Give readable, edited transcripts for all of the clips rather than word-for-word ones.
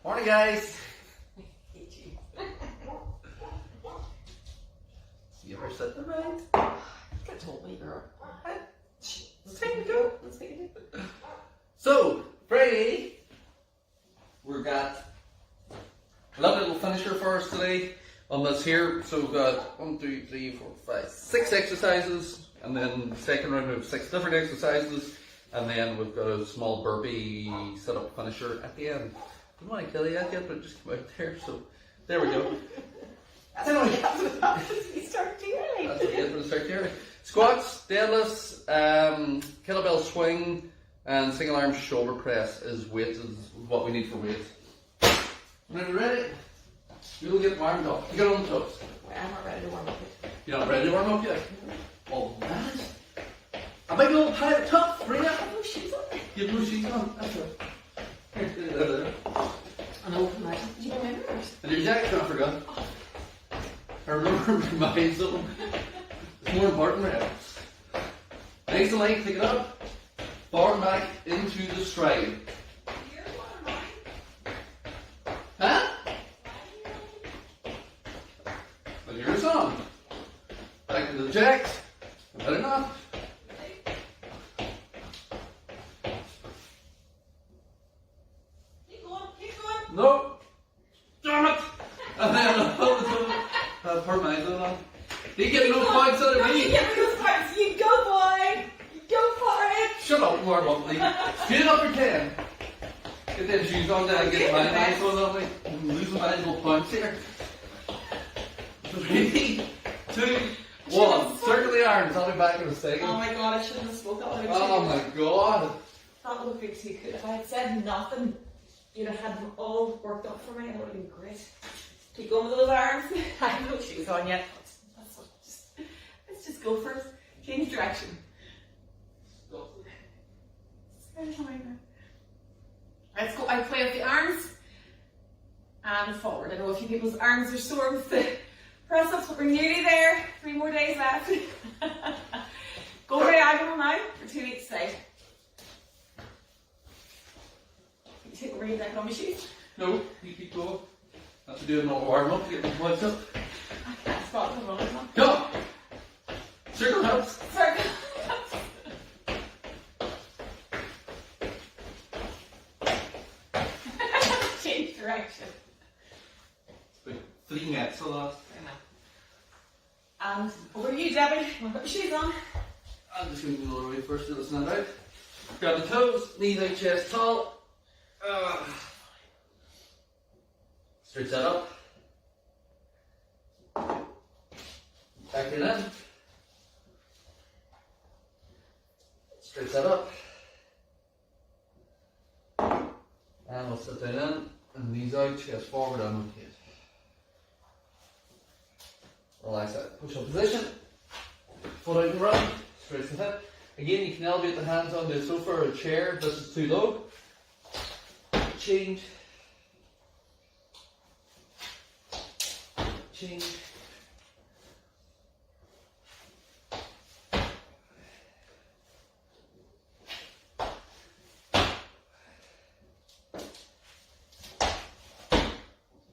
Morning, guys. You ever said the right? You told me, girl. Let's take it go. Let's take it go. So, Friday, we've got a little finisher for us today on this here. So we've got 1, 2, 3, 4, 5, 6 exercises, and then the second round we have 6 different exercises, and then we've got a small burpee sit-up finisher at the end. I don't want to kill you yet, but it just came out there, so there we go. That's what you have to have. We start too early. That's what you get when it starts early. Squats, deadlifts, kettlebell swing, and single arm shoulder press is what we need for weight. When you're ready, you'll get warmed up. You get on the toes. Wait, I'm not ready to warm up yet. You're not ready to warm up yet? Well, that is a big old pile of tough, bring it. I have no shoes on. You have no shoes on. That's right. I know, imagine. Do you remember yours? And your jacket, I forgot. I remember mine, so it's more important now. Nice and light, pick it up. Forward and back into the stride. Huh? Well, yours on. Back into the jacks. Better not. Keep going. No. Damn it. And then I'll put mine on. You get no points out of me. You get those points. You go, boy. You go for it. Shut up, warm up, please. Straight up your 10. Get them shoes on there and get my nice ones on me. I'm losing my little points here. 3, 2, 1. Circle the arms. I'll be back in a second. Oh my god, I shouldn't have spoken that. Oh my god. That would have been too good. If I had said nothing, you'd have had them all worked up for me and it would have been great. Keep going with those arms. I have no shoes on yet. Let's just go first. Change direction. Let's go. I play with the arms and forward. I know a few people's arms are sore with the press ups, but we're nearly there. 3 more days left. Go diagonal now for 2 weeks today. You take over your deck on my shoes. No, you keep going. Have to do another warm up to get the points up. I can't spot them running now. Go! Circle helps. Circle. Change direction. It's been 3 minutes the last. And over to you, Debbie. Want to put your shoes on? I'm just going to go the other way first to listen that out. Grab the toes, knees out, chest tall. Stretch that up. Back it in. Stretch that up. And we'll sit down in. And knees out, chest forward, and rotate. Relax that. Push up position. Foot out and round. Stretch the hip. Again, you can elevate the hands onto the sofa or a chair if this is too low. Change. Change.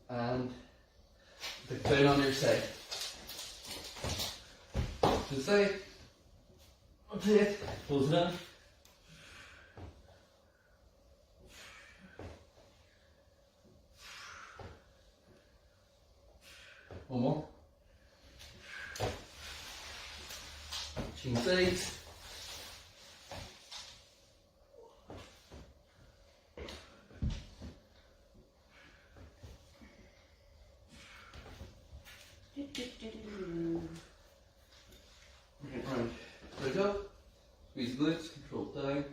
And look down on your side. To the side. Rotate. Close it in. One more. Change sides. Bring it round. Right up. Squeeze glutes, control down.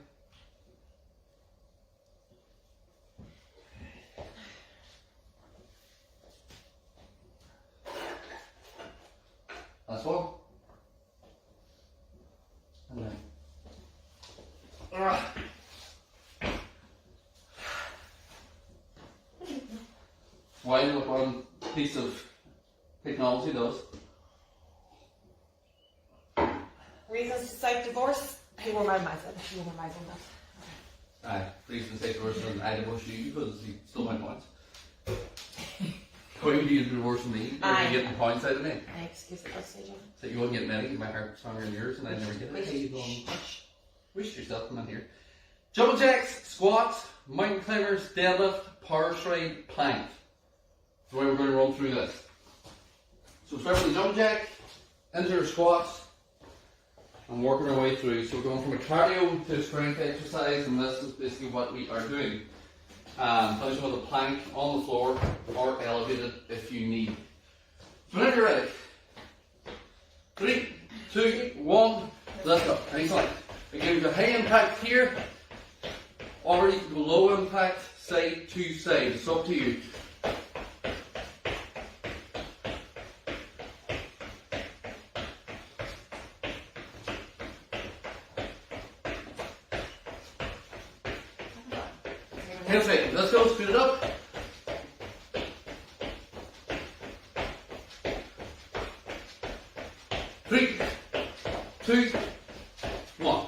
Last one. And then. Why what one piece of technology does. Reasons to cite divorce. He wore my mice. She wore my mice on that. Aye, reason to take divorce and I divorced you because you stole my points. Probably would use worse than me. You're Aye. getting points out of me. Excuse the first stage. So you wouldn't get many, my heart stronger than yours, and I never get it. Wait. Hey, you going? Wish yourself, come in here. Jumping jacks, squats, mountain climbers, deadlift, power stride, plank. That's the way we're going to run through this. So start with the jumping jack, into our squats, and working our way through. So we're going from a cardio to a strength exercise, and this is basically what we are doing. Finishing with a plank on the floor or elevated if you need. So whenever you're ready. 3, 2, 1, let's go. Excellent. Again, the high impact here, or you can go low impact, side to side. It's up to you. Perfect. Let's go. Speed it up. Three, 2, 1.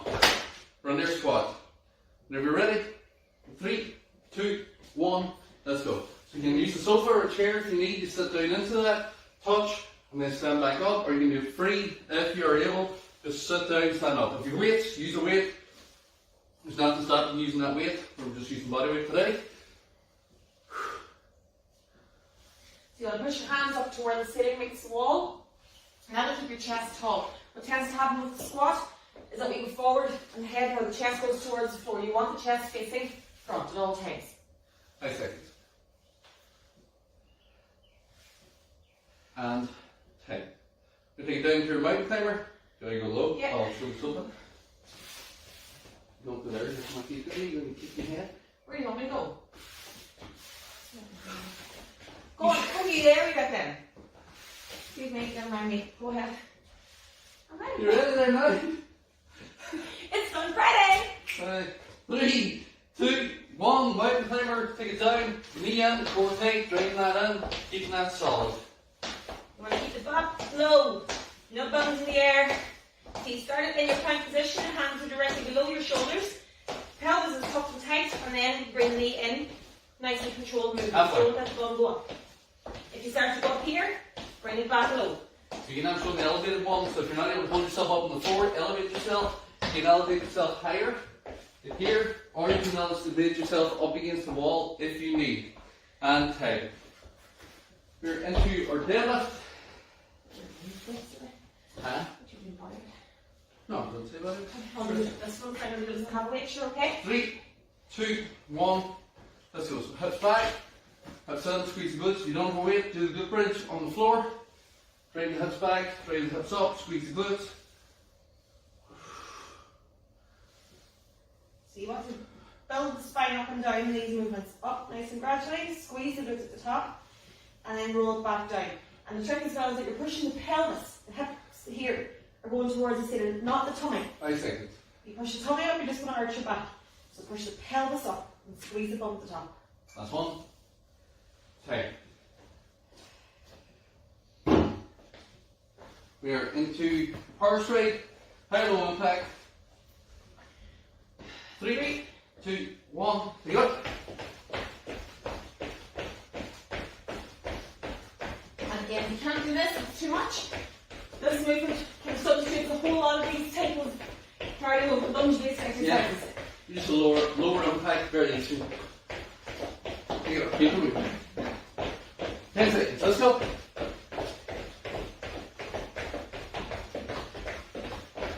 Run their squat. Whenever you're ready, 3, 2, 1, let's go. So you can use the sofa or a chair if you need to sit down into that, touch, and then stand back up, or you can do it free if you're able. Just sit down, stand up. If you weight, use a weight. There's nothing stopping using that weight. We're just using body weight today. So you want to push your hands up to where the ceiling meets the wall. Now to keep your chest tall. What tends to happen with the squat is that we go forward and head where the chest goes towards the floor. You want the chest facing front at all times. 5 seconds. And 10. You take it down to your mountain climber. Do you go low? Yeah. I'll show the sofa. Don't go there, just my feet. You're going to keep your head. Where do you want me to go? Go on, come you there, we got them. Excuse me, never mind me. Go ahead. I'm ready. You ready there now? It's Fun Friday! 3, 2, 1, mountain climber, take it down, knee in, core tight, driving that in, keeping that solid. You want to keep the butt low, no buttons in the air. So you start in your plank position, hands are directly below your shoulders. Pelvis is tucked and tight, and then bring the knee in. Nice and controlled movement. Don't let the bum go up. If you start to go up here, bring it back low. So you can have show the elevated one, so if you're not able to hold yourself up on the floor, elevate yourself. You can elevate yourself higher, to here, or you can elevate yourself up against the wall if you need. And tight. We're into our deadlift. Huh? No, don't say about it. This one kind of doesn't have a weight, sure, okay? 3, 2, 1, let's go. So hips back, hips in, squeeze the glutes. You don't have a weight, do the glute bridge on the floor. Drive the hips back, drive the hips up, squeeze the glutes. So you want to build the spine up and down in these movements. Up nice and gradually, squeeze the glutes at the top, and then roll it back down. And the trick as well is that you're pushing the pelvis, the hips here, are going towards the ceiling, not the tummy. 5 seconds. If you push the tummy up, you're just going to arch your back. So push the pelvis up and squeeze the bum at the top. Last one. 10. We are into power stride, high low impact. 3, 2, 1, take it up. And again, if you can't do this, it's too much. This movement can substitute a whole lot of these type of cardio and lunge-based exercises. Yeah. Just a lower impact variation. Take it up, keep it moving. 10 seconds, let's go.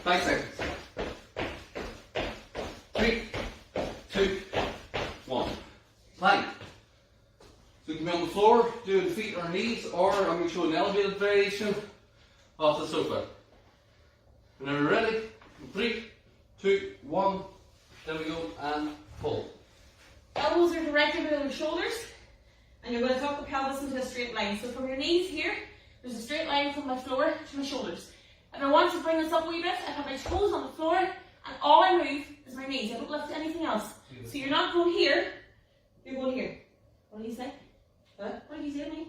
5 seconds. 3, 2, 1. Plank. So you can be on the floor, doing feet or knees, or I'm going to show an elevated variation off the sofa. Whenever you're ready, 3, 2, 1, there we go, and pull. Elbows are directly below your shoulders, and you're going to tuck the pelvis into a straight line. So from your knees here, there's a straight line from my floor to my shoulders. And I want to bring this up a wee bit. I have my toes on the floor, and all I move is my knees. I don't lift anything else. So you're not going here, you're going here. What did you say? What did you say to me?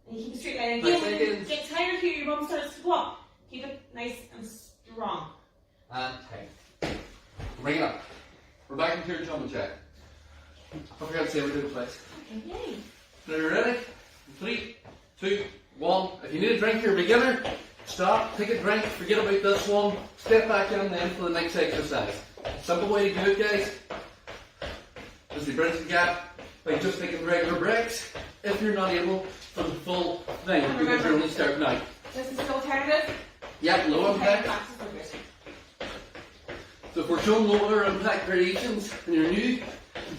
And you keep a straight line. And again, get tired here, your bum starts to go up. Keep it nice and strong. And tight. Bring it up. We're back into your jumping jack. I forgot to say we're doing twice. Okay, yay. Are you ready? 3, 2, 1. If you need a drink, you're a beginner. Stop, take a drink, forget about this one, step back in then for the next exercise. Simple way to do it, guys, is to bridge the gap by just taking regular breaks if you're not able for the full thing because you're only starting out. This is still tentative? Yep, low impact. So if we're showing lower impact variations and you're new, you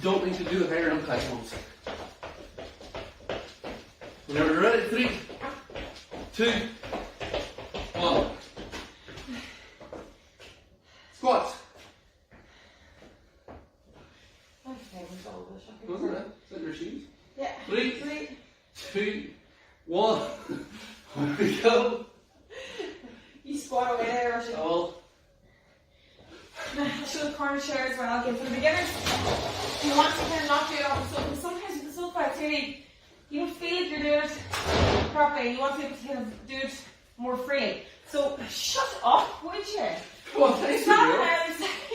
don't need to do the higher impact ones. Whenever you're ready, 3, 2, 1. Squats. Wasn't it? Is that your shoes? Yeah. 3, 2, 1. There we go. You squat away there, Rushy. Oh. I'll show the corner chair as well, again for the beginners. You want to kind of not do it off the sofa. Sometimes with the sofa activity, you don't feel like you're doing it properly. You want to be able to kind of do it more freely. So shut up, would you? Come on, take it.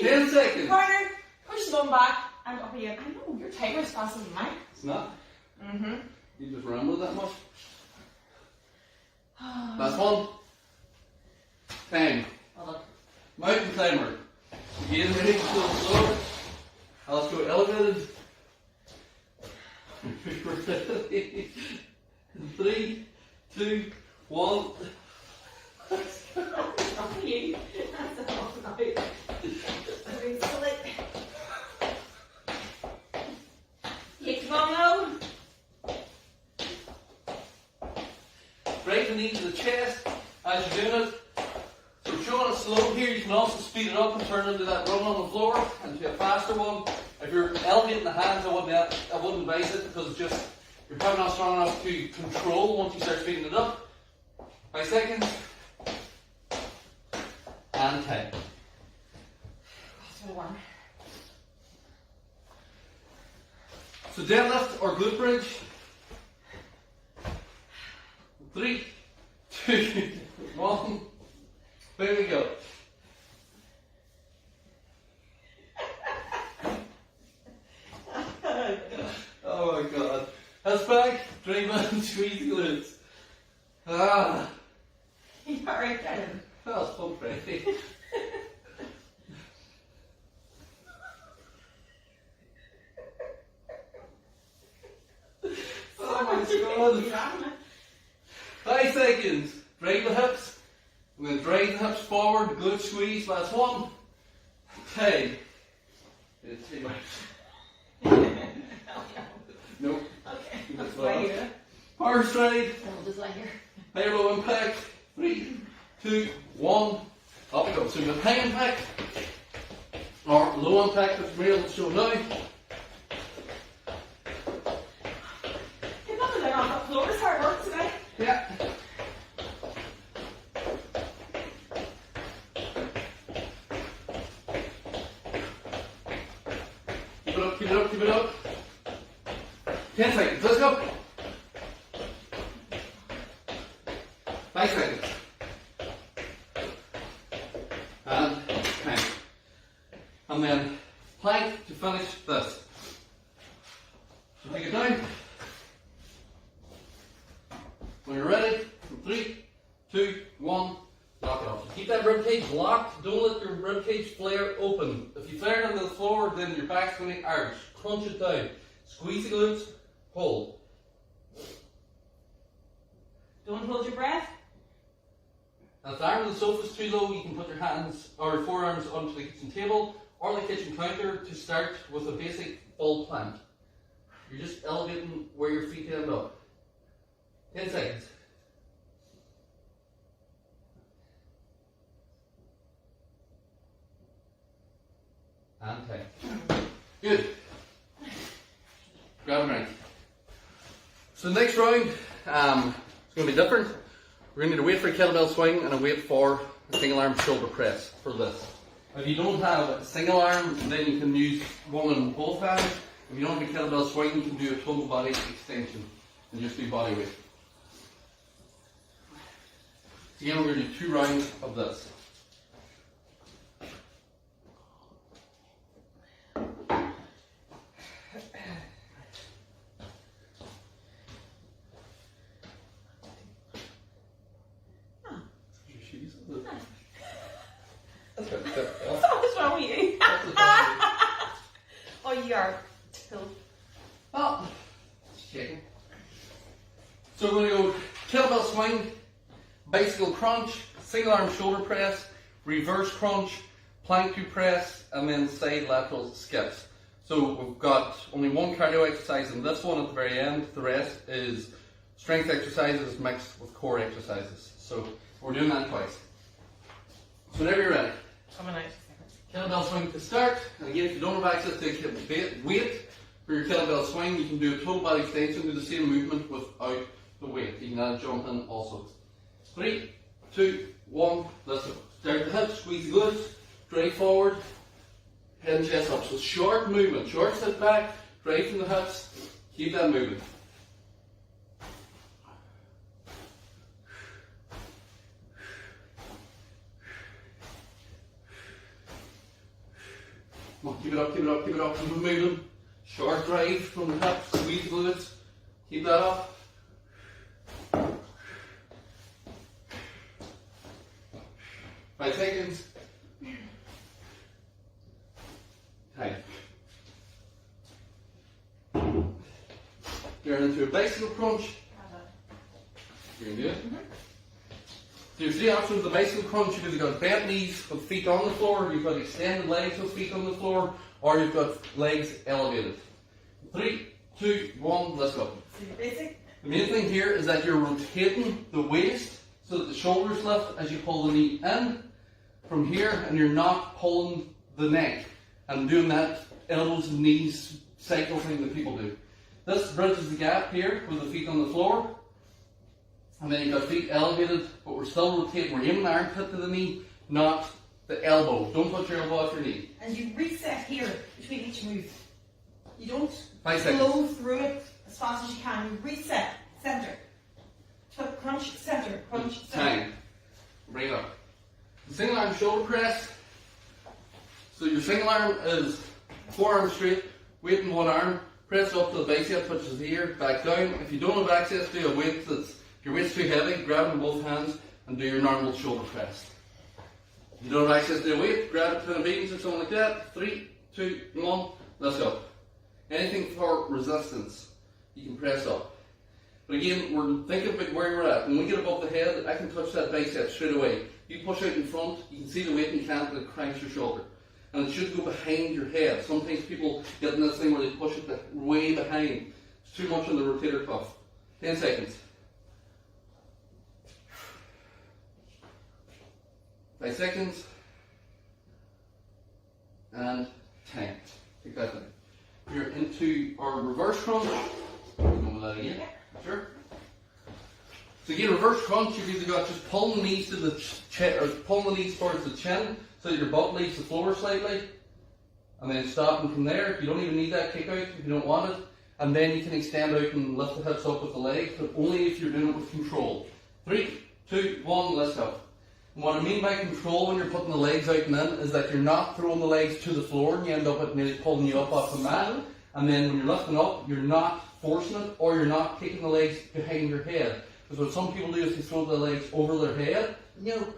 10 seconds. Corner, push the bum back, and up again. I know, your timer's faster than mine. It's not. Mm-hmm. You just ramble that much. Last one. 10. Well done. Mountain climber. Again, ready to go slow. Let's go elevated. 3, 2, 1. That's not you. That's not you. Very silly. Keep the bum low. Break the knee to the chest as you're doing it. So we're showing it slow here. You can also speed it up and turn into that run on the floor into a faster one. If you're elevating the hands, I wouldn't advise it because it's just you're probably not strong enough to control once you start speeding it up. 5 seconds. And 10. That's really warm. So deadlift or glute bridge. 3, 2, 1. There we go. Oh my god. Hands back, dream in, squeeze the glutes. Ah. You alright, Karen? That was fun, Freddie. Oh my god. 5 seconds. Drive the hips. I'm going to drive the hips forward, glute squeeze. Last one. 10. It's too much. Nope. Okay. That's Lie here. Power stride. I'll just lie here. High low impact. 3, 2, 1. Up we go. So we've got high impact or low impact, which we're able to show now. Get nothing there on the floor. It's hard work today. Yeah. Keep it up, keep it up, keep it up. 10 seconds, let's go. 5 seconds. And 10. And then plank to finish this. So take it down. When you're ready, 3, 2, 1, lock it off. So keep that rib cage locked. Don't let your rib cage flare open. If you flare it into the floor, then your back's going to arch. Crunch it down. Squeeze the glutes. Hold. Don't hold your breath. Now, if the arm of the sofa is too low, you can put your hands or your forearms onto the kitchen table or the kitchen counter to start with a basic full plank. You're just elevating where your feet end up. 10 seconds. And 10. Good. Grab a drink. So the next round, it's going to be different. We're going to need a weight for a kettlebell swing and a weight for a single arm shoulder press for this. If you don't have a single arm, then you can use one in both hands. If you don't have a kettlebell swing, you can do a total body extension and just do body weight. Again, we're going to do 2 rounds of this. Oh, just checking. So we're going to go kettlebell swing, bicycle crunch, single arm shoulder press, reverse crunch, plank to press, and then side lateral skips. So we've got only one cardio exercise in this one at the very end. The rest is strength exercises mixed with core exercises. So we're doing that twice. So whenever you're ready. Coming out. Kettlebell swing to start. And again, if you don't have access to weight for your kettlebell swing, you can do a total body extension, do the same movement without the weight. You can add a jump in also. 3, 2, 1, let's go. Start the hips, squeeze the glutes, drive forward, head and chest up. So short movement, short sit back, drive from the hips, keep that moving. Come on, keep it up, keep it up, keep it up, keep it moving. Short drive from the hips, squeeze the glutes, keep that up. 5 seconds. Time. Turn into a bicycle crunch. You can do it. So your 3 options of the bicycle crunch, you've either got bent knees with feet on the floor, you've got extended legs with feet on the floor, or you've got legs elevated. 3, 2, 1, let's go. So your basic. The main thing here is that you're rotating the waist so that the shoulders lift as you pull the knee in from here, and you're not pulling the neck and doing that elbows and knees cycle thing that people do. This bridges the gap here with the feet on the floor, and then you've got feet elevated, but we're still rotating. We're aiming the armpit to the knee, not the elbow. Don't put your elbow off your knee. And you reset here between each move. You don't 5 seconds. flow through it as fast as you can. You reset, center. Crunch, center, crunch, center. Time. Bring it up. Single arm shoulder press. So your single arm is forearm straight, weight in one arm, press up to the bicep, which is here, back down. If you don't have access to a weight your weight's too heavy, grab it in both hands and do your normal shoulder press. If you don't have access to a weight, grab it between the beans or something like that. 3, 2, 1, let's go. Anything for resistance, you can press up. But again, we're thinking about where you're at. When we get above the head, I can touch that bicep straight away. You push out in front, you can see the weight and you can't, but it cranks your shoulder. And it should go behind your head. Sometimes people get in this thing where they push it way behind. It's too much on the rotator cuff. 10 seconds. 5 seconds. And 10. Take that down. You're into our reverse crunch. We're going with that again. Sure. So again, reverse crunch, you've either got just pulling the knees to the chest, or pulling the knees towards the chin, so that your butt leaves the floor slightly, and then stopping from there. You don't even need that kick out if you don't want it, and then you can extend out and lift the hips up with the legs, but only if you're doing it with control. 3, 2, 1, let's go. And what I mean by control when you're putting the legs out and in is that you're not throwing the legs to the floor and you end up at nearly pulling you up off the mat, and then when you're lifting up, you're not forcing it, or you're not kicking the legs behind your head. Because what some people do is they throw the legs over their head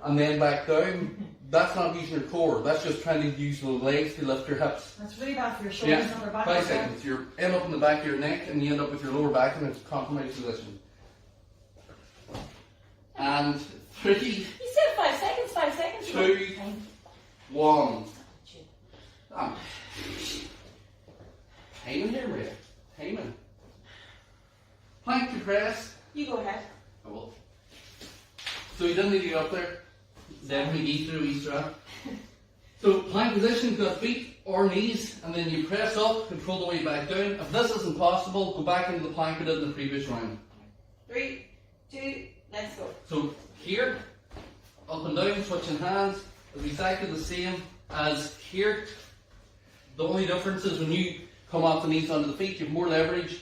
and then back down. That's not using your core. That's just trying to use the legs to lift your hips. That's really bad for your shoulders and your back. 5 seconds. You end up in the back of your neck and you end up with your lower back in a compromised position. And 3, You said 5 seconds, 5 seconds. 2, 1. Timing here, Ray. Timing. Plank to press. You go ahead. I will. So you didn't need to get up there. Definitely eat through each strap. So plank position, you've got feet or knees, and then you press up, control the way back down. If this isn't possible, go back into the plank we did in the previous round. 3, 2, let's go. So here, up and down, switching hands, is exactly the same as here. The only difference is when you come off the knees onto the feet, you have more leverage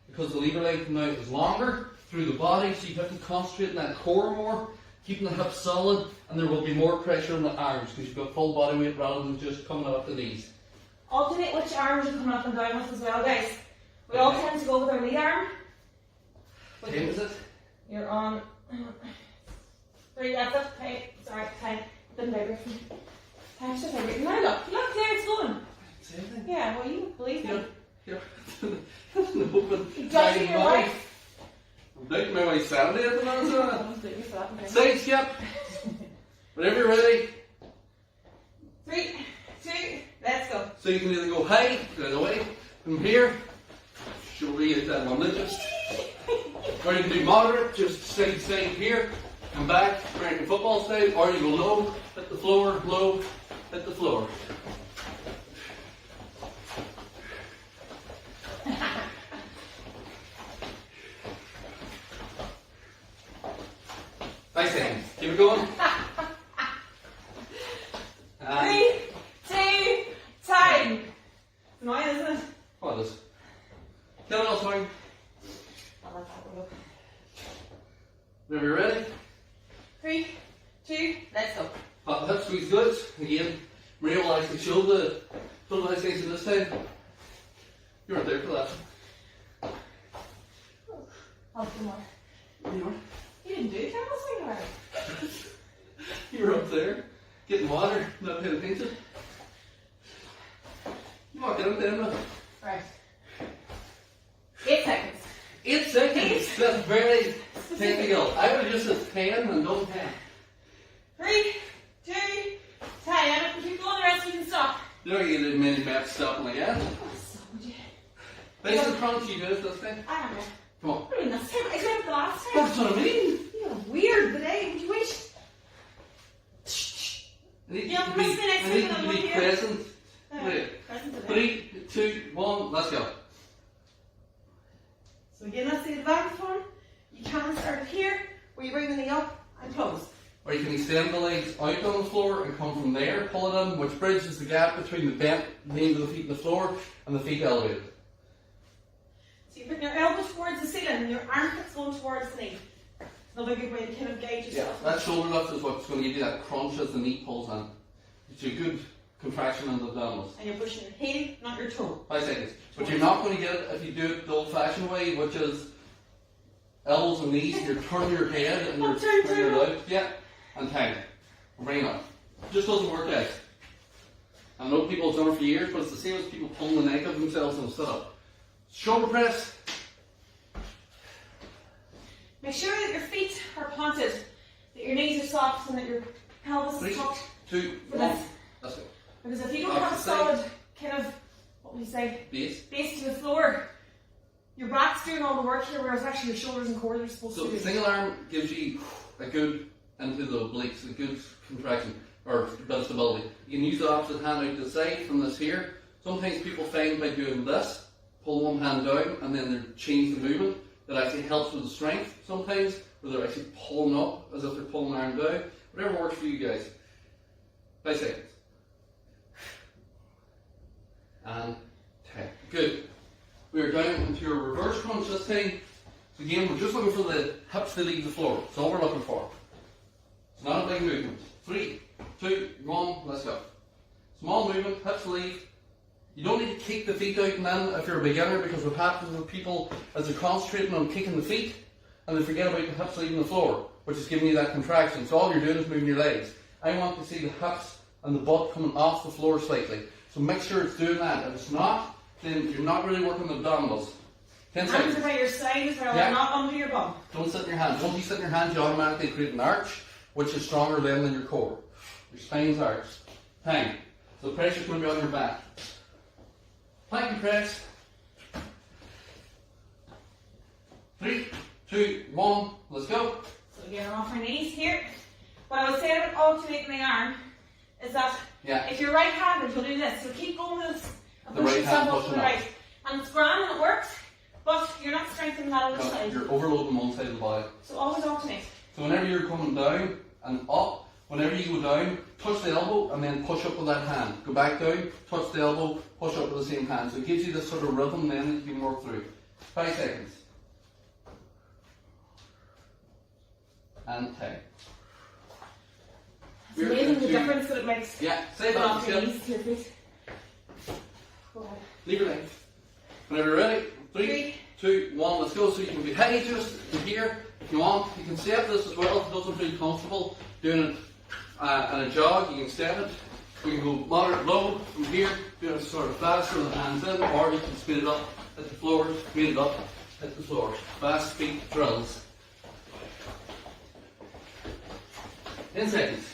because the lever length now is longer through the body, so you have to concentrate on that core more, keeping the hips solid, and there will be more pressure on the arms because you've got full body weight rather than just coming off the knees. Alternate which arms you come up and down with as well, guys. We all tend to go with our lead arm. 10 is it? You're on 3, that's it. Okay, sorry, 10. Didn't vibrate. Time's just vibrating. Now look there, it's going. Yeah, well, you believe me. Yeah. No, but You judging your wife? I'm doubting my wife's 70 at the moment, so I'm doing it for that, okay. side skip. Whenever you're ready. 3, 2, let's go. So you can either go high, get away from here, shoulder at that one just, or you can do moderate, just side here, come back, American football style, or you go low, hit the floor, low, hit the floor. Nice thing. Keep it going. 3, 2, time. It's annoying, isn't it? What is? Get it all swing. I like that one. Whenever you're ready. 3, 2, let's go. Hop the hip squeeze good. Again, realize the shoulder. Shoulder extension this time. You weren't there for that. I'll do more. You were. You didn't do a camel swing, right? You were up there, getting water, not paying attention. Come on, get up there now. Right. 8 seconds. 8 seconds. That's very technical. I would have just said 10 and done 10. 3, 2, 10. And if you keep going, the rest you can stop. You don't get as many maps stopping like that. Oh, so would you? Nice and crunchy, you do this thing. I don't know. Come on. I mean, that's him. I did it the last time. That's what I mean. You're weird today. Would you wish? I need Yeah, you to must be, be next I need week you when to I'm be here. present. Wait. Present today. 3, 2, 1, let's go. So again, that's the advanced one. You can start here, where you bring the knee up and close. Or you can extend the legs out on the floor and come from there, pull it in, which bridges the gap between the bent knee of the feet on the floor and the feet elevated. So you bring your elbows towards the ceiling and your armpits going towards the knee. Another good way to kind of gauge Yeah, yourself. that shoulder lift is what's going to give you that crunch as the knee pulls in. It's a good contraction in the abdominals. And you're pushing your heel, not your toe. 5 seconds. But you're not going to get it if you do it the old-fashioned way, which is elbows and knees, you're turning your head and you're turning your legs. Yeah, and time. Bring it up. Just doesn't work out. I know people have done it for years, but it's the same as people pulling the neck of themselves in a sit-up. Shoulder press. Make sure that your feet are planted, that your knees are soft, and that your pelvis 3, is tucked. 2, For 1. this. Let's go. Because if you don't have a solid kind of, what would you say, base to the floor, your back's doing all the work here, whereas actually your shoulders and core are supposed So to do. single arm gives you a good into the obliques, a good contraction or bit of stability. You can use the opposite hand out to the side from this here. Sometimes people find by doing this, pull one hand down and then they change the movement. That actually helps with the strength sometimes, where they're actually pulling up as if they're pulling an arm down. Whatever works for you guys. 5 seconds. And 10. Good. We are down into your reverse crunch this time. So again, we're just looking for the hips to leave the floor. That's all we're looking for. It's not a big movement. 3, 2, 1, let's go. Small movement, hips leave. You don't need to kick the feet out and then if you're a beginner, because what happens with people is they're concentrating on kicking the feet and they forget about the hips leaving the floor, which is giving you that contraction. So all you're doing is moving your legs. I want to see the hips and the butt coming off the floor slightly. So make sure it's doing that. If it's not, then you're not really working the abdominals. 10 seconds. Hands are by your side as well, Yeah. not under your bum. Don't sit in your hands. Once you sit in your hands, you automatically create an arch, which is stronger then than your core. Your spine's arched. Hang. So the pressure's going to be on your back. Plank and press. 3, 2, 1, let's go. So again, off our knees here. What I would say about alternating the arm is that if you're right-handed, you'll do this. So keep going with this and The push right yourself hand up to the pushing right. And it's grand and it works, but you're not strengthening that other No, side. you're overloading one side of the body. So always alternate. So whenever you're coming down and up, whenever you go down, touch the elbow and then push up with that hand. Go back down, touch the elbow, push up with the same hand. So it gives you this sort of rhythm then that you can work through. 5 seconds. And 10. It's amazing the difference that it makes. Yeah, say Put that. off your Yeah. knees to your feet. Go ahead. Leave your legs. Whenever you're ready, 3, 2, 1, let's go. So you can be heavy just from here. If you want, you can step this as well if it doesn't feel comfortable doing it in a jog. You can step it. We can go moderate low from here, do it sort of faster with the hands in, or you can speed it up hit the floor, meet it up, hit the floor. Fast feet drills. 10 seconds.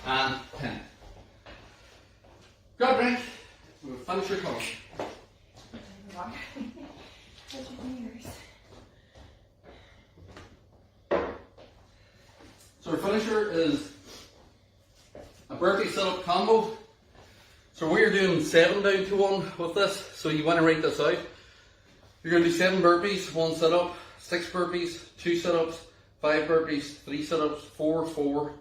And 10. Good, right? We'll finish your course. So our finisher is a burpee sit-up combo. So we're doing 7 down to 1 with this. So you want to write this out. You're going to do 7 burpees, 1 sit-up, 6 burpees, 2 sit-ups, 5 burpees, 3 sit-ups, 4, 4,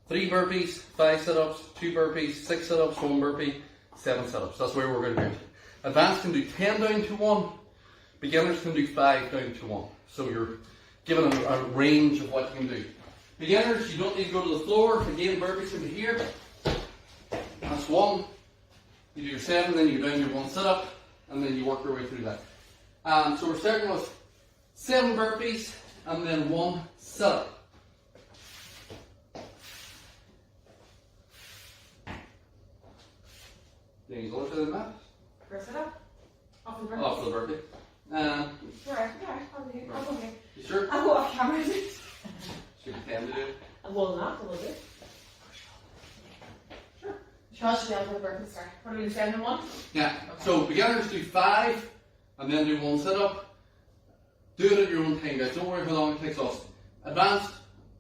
3 burpees, 5 sit-ups, 2 burpees, 6 sit-ups, 1 burpee, 7 sit-ups. That's where we're going to do it. Advanced can do 10 down to 1. Beginners can do 5 down to 1. So you're given a range of what you can do. Beginners, you don't need to go to the floor. Again, burpees can be here. That's 1. You do your 7, then you go down your 1 sit-up, and then you work your way through that. So we're starting with 7 burpees, and then 1 sit-up. Then you go to the mat. Press it up. Off the burpee. Off the burpee. Right, yeah, I'll do it. I'll go here. You sure? I'll go off camera. Should you tend to do it? Well, not a little bit. Sure. Sean should be able to burpee start. What are we doing, 7 and 1? Yeah. Okay. So beginners do 5, and then do 1 sit-up. Do it at your own time, guys. Don't worry how long it takes us. Advanced,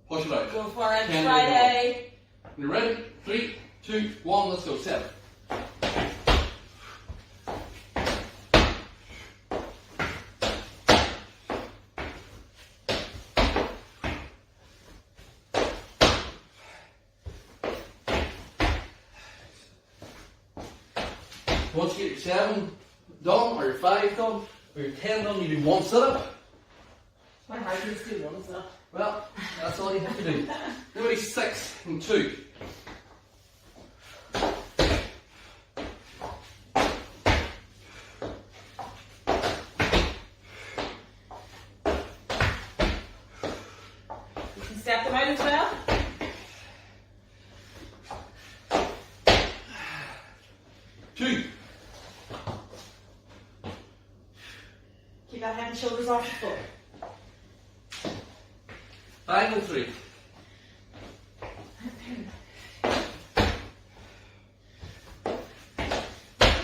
push it out. Go for it. 10 Friday. You ready? 3, 2, 1, let's go. 7. Once you get your 7 done, or your 5 done, or your 10 done, you do 1 sit-up. My heart is too long, so. Well, that's all you have to do. Everybody 6 and 2. You can step them out as well. Keep that head and shoulders off the floor. 5 and 3.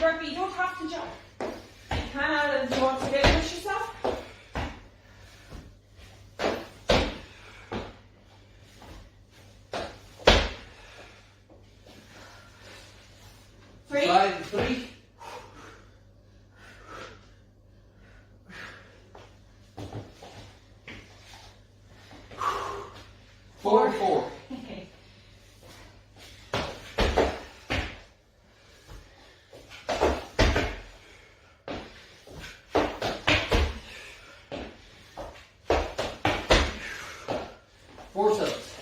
Burpee, you don't have to jump. You can add it if you want to get push yourself. Three. 5 and 3. 4 and 4. 4 sit-ups.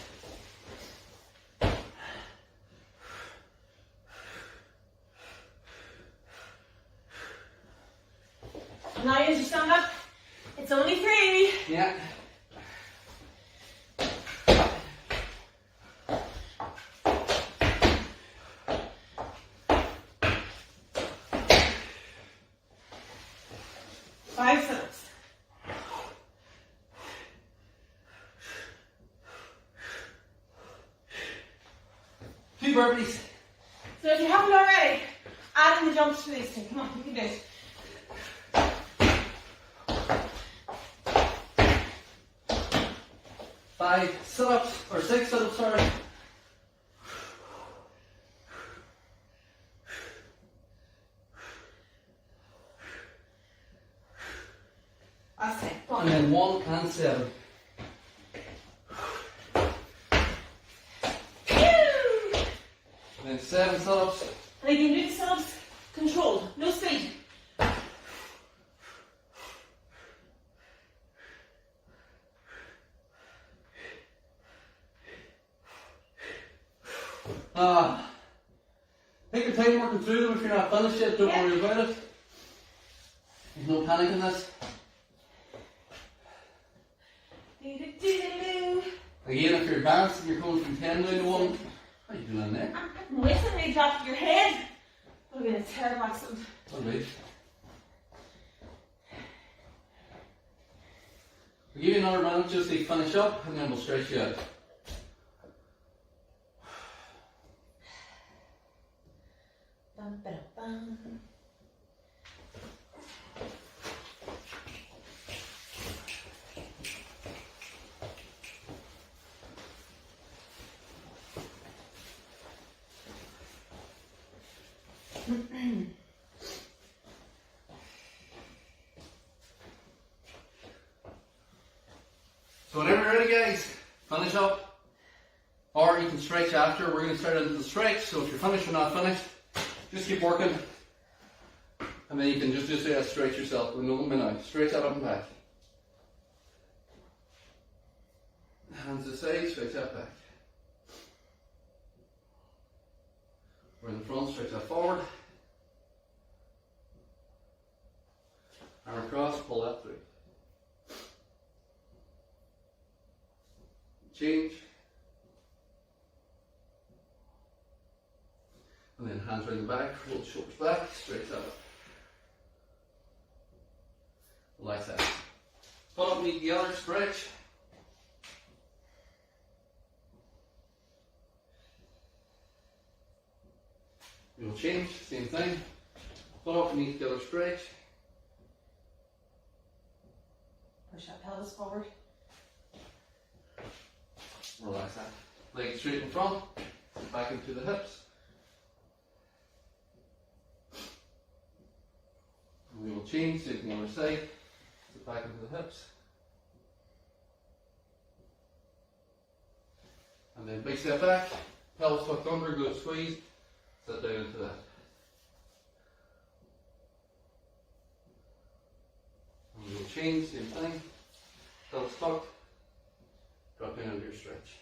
Now as you stand up, it's only 3. Yeah. Five sit-ups. Two burpees. So if you haven't already, add in the jumps to these two. Come on, you can do it. 5 sit-ups, or 6 sit-ups, sorry. That's it. Go And on. then 1 and 7. And then 7 sit-ups. And you can do the sit-ups controlled, no speed. Take your time working through them. If you're not finished yet, don't worry about it. There's no panic in this. Do-do-do-do-do. Again, if you're advanced and you're coming from 10 down to 1, how are you doing there? I'm waiting when you drop your head. That would be a terrible accident. Alright. We'll give you another minute just to finish up and then we'll stretch you out. Bum, ba, bum. So whenever you're ready, guys, finish up, or you can stretch after. We're going to start into the stretch, so if you're finished or not finished, just keep working, and then you can just stretch yourself with no minute. Stretch that up and back. Hands to the side, stretch that back. We're in the front, stretch that forward. Arm across, pull that through. Change. And then hands around the back, roll the shoulders back, stretch that up. Like that. Pull up, knee together, stretch. We will change, same thing. Pull up, knee together, stretch. Push that pelvis forward. Relax that. Legs straight in front, back into the hips. And we will change, same thing on the other side. Sit back into the hips. And then big step back, pelvis tucked under, good squeeze, sit down into that. And we will change, same thing, pelvis tucked, drop down under your stretch.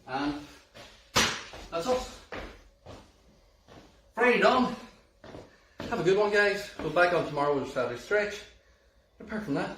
And that's us. Friday done. Have a good one, guys. We'll back on tomorrow with a Saturday stretch. Apart from that,